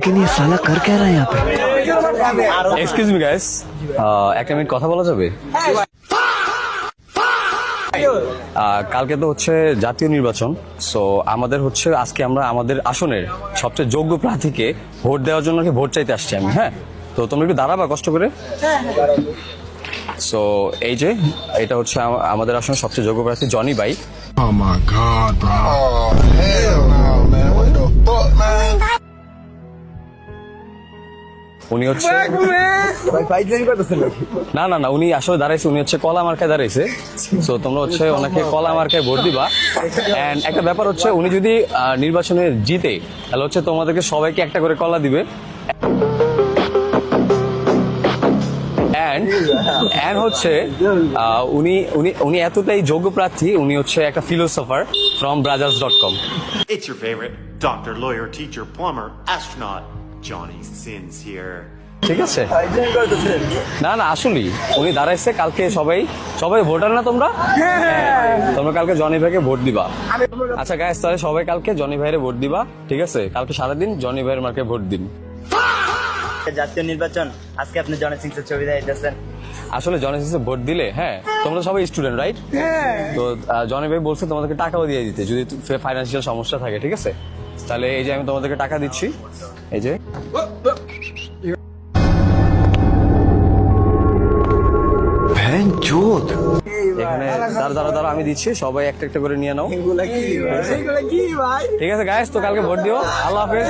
लेकिन ये साला कर क्या रहा है यहाँ पे? এক্সকিউজ মি গাইস, একটা মিনিট কথা বলা যাবে? কালকে তো হচ্ছে জাতীয় নির্বাচন, সো আমাদের হচ্ছে আজকে আমরা আমাদের আসনের সবচেয়ে যোগ্য প্রার্থীকে ভোট দেওয়ার জন্য ভোট চাইতে আসছি আমি। হ্যাঁ, তো তোমরা একটু দাঁড়াবা কষ্ট করে। সো এই যে এটা হচ্ছে আমাদের আসনের সবচেয়ে যোগ্য প্রার্থী জনি ভাই। Oh my God, bro. Oh, hell no, man. What the fuck, man? উনি হচ্ছে না না না উনি আসলে দাঁড়াইছে, উনি হচ্ছে কলা মার্কায় দাঁড়াইছে। সো তোমরা হচ্ছে ওনাকে কলা মার্কায় ভোট দিবা। এন্ড একটা ব্যাপার হচ্ছে উনি যদি নির্বাচনে জিতে তাহলে হচ্ছে তোমাদেরকে সবাইকে একটা করে কলা দিবে। এন্ড হচ্ছে উনি উনি উনি এতটাই যোগ্য প্রার্থী, উনি হচ্ছে একটা philosopher from brothers.com। It's your favorite doctor, lawyer, teacher, plumber, astronaut, Johnny Sins here. ঠিক আছে, না না আসলেই উনি দাঁড়াইছে। কালকে সবাই ভোটার না তোমরা? তোমরা কালকে জনি ভাইকে ভোট দিবা। আচ্ছা গাইস, তাহলে সবাই কালকে জনি ভাইয়ের ভোট দিবা, ঠিক আছে? কালকে সারাদিন জনি ভাইয়ের মার্কে ভোট দিন। জাতীয় নির্বাচন, আজকে আপনি জনি সিং এর ছবি দেখাইতেছেন। আসলে জনি সিং ভোট দিলে, হ্যাঁ তোমরা সবাই স্টুডেন্ট রাইট? তো জনি ভাই বলছে তোমাদেরকে টাকাও দিয়ে দিতে যদি ফাইন্যান্সিয়াল সমস্যা থাকে, ঠিক আছে? তাহলে এই যে আমি তোমাদেরকে টাকা দিচ্ছি, এই যে এখানে দাঁড়া আমি দিচ্ছি, সবাই একটা একটা করে নিয়ে নাও। ঠিক আছে গাইস, তো কালকে ভোট দিও। আল্লাহ হাফেজ।